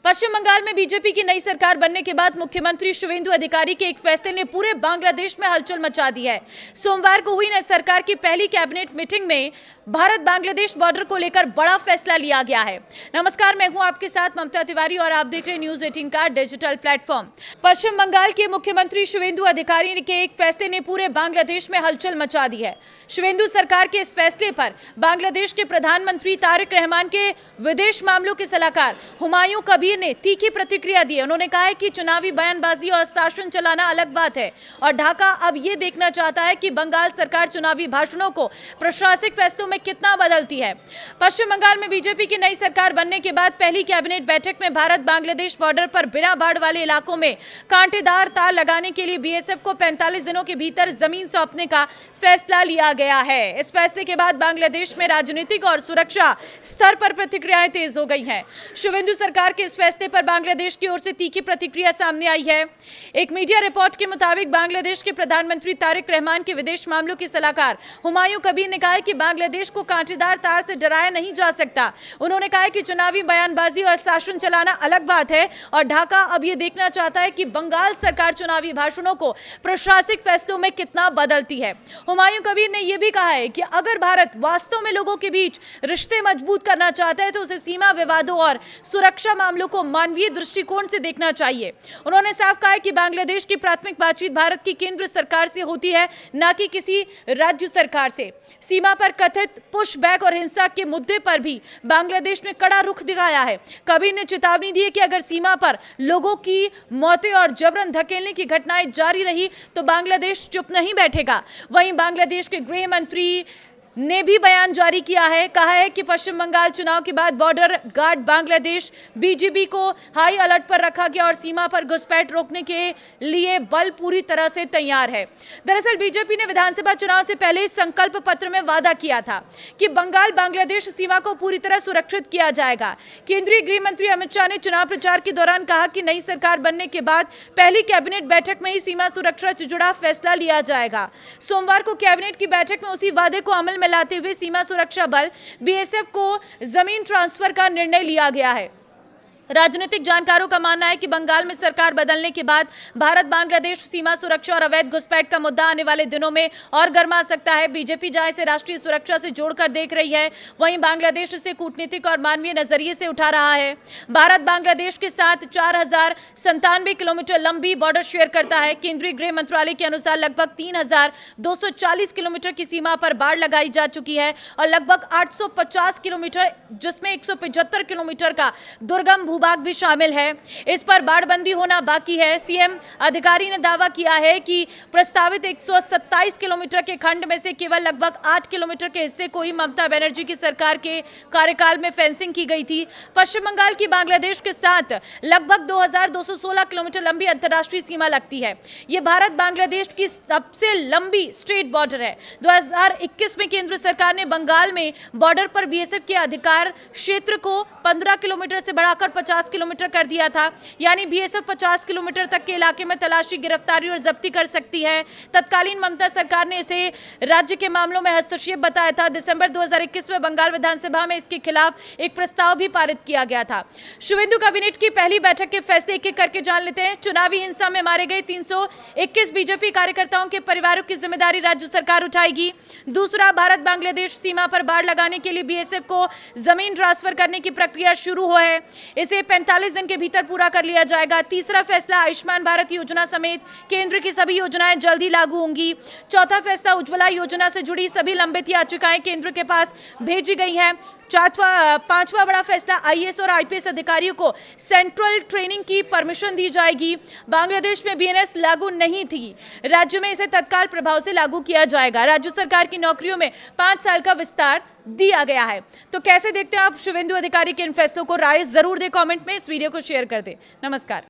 पश्चिम बंगाल में बीजेपी की नई सरकार बनने के बाद मुख्यमंत्री शुवेंदु अधिकारी के एक फैसले ने पूरे बांग्लादेश में हलचल मचा दी है। सोमवार को हुई नई सरकार की पहली कैबिनेट मीटिंग में भारत बांग्लादेश बॉर्डर को लेकर बड़ा फैसला लिया गया है। नमस्कार, मैं हूं आपके साथ ममता तिवारी और आप देख रहे हैं न्यूज 18 का डिजिटल प्लेटफॉर्म। पश्चिम बंगाल के मुख्यमंत्री शुवेंदु अधिकारी के एक फैसले ने पूरे बांग्लादेश में हलचल मचा दी है। शुवेंदु सरकार के इस फैसले पर बांग्लादेश के प्रधानमंत्री तारिक रहमान के विदेश मामलों के सलाहकार हुमायूं कबीर ने तीखी प्रतिक्रिया दी। उन्होंने कहा है कि चुनावी बयानबाजी और शासन चलाना अलग बात है और ढाका अब ये देखना चाहता है कि बंगाल सरकार चुनावी भाषणों को प्रशासनिक फैसलों में कितना बदलती है। पश्चिम बंगाल में बीजेपी की नई सरकार बनने के बाद पहली कैबिनेट बैठक में भारत बांग्लादेश बॉर्डर पर बिना बाढ़ वाले इलाकों में कांटेदार तार लगाने के लिए बीएसएफ को 45 दिनों के भीतर जमीन सौंपने का फैसला लिया गया है। इस फैसले के बाद बांग्लादेश में राजनीतिक और सुरक्षा स्तर पर प्रतिक्रियाएं तेज हो गई हैं। शुवेंदु सरकार के इस फैसले पर बांग्लादेश की ओर से तीखी प्रतिक्रिया सामने आई है। एक मीडिया रिपोर्ट के मुताबिक बांग्लादेश के प्रधानमंत्री तारिक रहमान के विदेश मामलों के सलाहकार हुमायूं कबीर ने कहा है कि बांग्लादेश को कांटेदार तार से डराया नहीं जा सकता। उन्होंने कहा है कि चुनावी बयानबाजी और शासन चलाना अलग बात है और ढाका अब ये देखना चाहता है कि बंगाल सरकार चुनावी भाषणों को प्रशासनिक फैसलों में कितना बदलती है। हुमायूं कबीर ने यह भी कहा है कि अगर भारत वास्तव में लोगों के बीच रिश्ते मजबूत करना चाहता है तो उसे सीमा विवादों और सुरक्षा मामलों को मानवीय दृष्टिकोण से देखना चाहिए। उन्होंने साफ कहा है कि बांग्लादेश की प्राथमिक बातचीत भारत की केंद्र सरकार से होती है, न कि किसी राज्य सरकार से। सीमा पर कथित पुशबैक और हिंसा के मुद्दे पर भी बांग्लादेश ने कड़ा रुख दिखाया है। कबीर ने चेतावनी दी है कि अगर सीमा पर लोगों की मौतें और जबरन धकेलने की घटनाएं जारी रही तो बांग्लादेश चुप नहीं बैठेगा। वहीं बांग्लादेश के गृह मंत्री ने भी बयान जारी किया है। कहा है कि पश्चिम बंगाल चुनाव के बाद बॉर्डर गार्ड बांग्लादेश बीजीबी को हाई अलर्ट पर रखा गया और सीमा पर घुसपैठ रोकने के लिए बल पूरी तरह से तैयार है। दरअसल बीजेपी ने विधानसभा चुनाव से पहले संकल्प पत्र में वादा किया था कि बंगाल बांग्लादेश सीमा को पूरी तरह सुरक्षित किया जाएगा। केंद्रीय गृह मंत्री अमित शाह ने चुनाव प्रचार के दौरान कहा कि नई सरकार बनने के बाद पहली कैबिनेट बैठक में ही सीमा सुरक्षा से जुड़ा फैसला लिया जाएगा। सोमवार को कैबिनेट की बैठक में उसी वादे को अमल लाते हुए सीमा सुरक्षा बल बीएसएफ को जमीन ट्रांसफर का निर्णय लिया गया है। राजनीतिक जानकारों का मानना है कि बंगाल में सरकार बदलने के बाद भारत बांग्लादेश सीमा सुरक्षा और अवैध घुसपैठ का मुद्दा आने वाले दिनों में और गर्मा सकता है। बीजेपी जहां इसे राष्ट्रीय सुरक्षा से जोड़कर देख रही है, वहीं बांग्लादेश इसे कूटनीतिक और मानवीय नजरिए से उठा रहा है। भारत बांग्लादेश के साथ 4097 किलोमीटर लंबी बॉर्डर शेयर करता है। केंद्रीय गृह मंत्रालय के अनुसार लगभग 3240 किलोमीटर की सीमा पर बाड़ लगाई जा चुकी है और लगभग 850 किलोमीटर, जिसमें 175 किलोमीटर का दुर्गम भूभाग भी शामिल है, इस पर बाड़बंदी होना बाकी है। सीएम अधिकारी ने दावा किया है कि प्रस्तावित 127 किलोमीटर के खंड में से केवल लगभग 8 किलोमीटर के हिस्से को ही ममता बनर्जी की सरकार के कार्यकाल में फेंसिंग की गई थी। पश्चिम बंगाल की बांग्लादेश के साथ लगभग 2216 किलोमीटर लंबी अंतर्राष्ट्रीय सीमा लगती है। यह भारत बांग्लादेश की सबसे लंबी स्ट्रेट बॉर्डर है। 2021 में केंद्र सरकार ने बंगाल में बॉर्डर पर बीएसएफ के अधिकार क्षेत्र को 15 किलोमीटर से बढ़ाकर 50 किलोमीटर कर दिया था। यानी बीएसएफ 50 किलोमीटर तक के इलाके में तलाशी, गिरफ्तारी और जब्ती कर सकती है। तत्कालीन ममता सरकार ने इसे राज्य के मामलों में हस्तक्षेप बताया था। दिसंबर 2021 में बंगाल विधानसभा में इसके खिलाफ एक प्रस्ताव भी पारित किया गया था। शुवेंदु कैबिनेट की पहली बैठक के फैसले एक एक करके जान लेते हैं। चुनावी हिंसा में मारे गए 321 बीजेपी कार्यकर्ताओं के परिवारों की जिम्मेदारी राज्य सरकार उठाएगी। दूसरा, भारत बांग्लादेश सीमा पर बाड़ लगाने के लिए बीएसएफ को जमीन ट्रांसफर करने की प्रक्रिया शुरू हुई है। इसे 45 दिन के भीतर पूरा कर लिया जाएगा। तीसरा फैसला, आयुष्मान भारत योजना समेत केंद्र की सभी योजनाएं जल्दी लागू होंगी। चौथा फैसला, उज्ज्वला योजना से जुड़ी सभी लंबित याचिकाएं केंद्र के पास भेजी गई हैं। पांचवा बड़ा फैसला, आईएएस और आईपीएस अधिकारियों को सेंट्रल ट्रेनिंग की परमिशन दी जाएगी। बांग्लादेश में बीएनएस लागू नहीं थी, राज्य में इसे तत्काल प्रभाव से लागू किया जाएगा। राज्य सरकार की नौकरियों में 5 साल का विस्तार दिया गया है। तो कैसे देखते हैं आप शुवेंदु अधिकारी के इन फैसलों को? राय जरूर दें कमेंट में, इस वीडियो को शेयर कर दें। नमस्कार।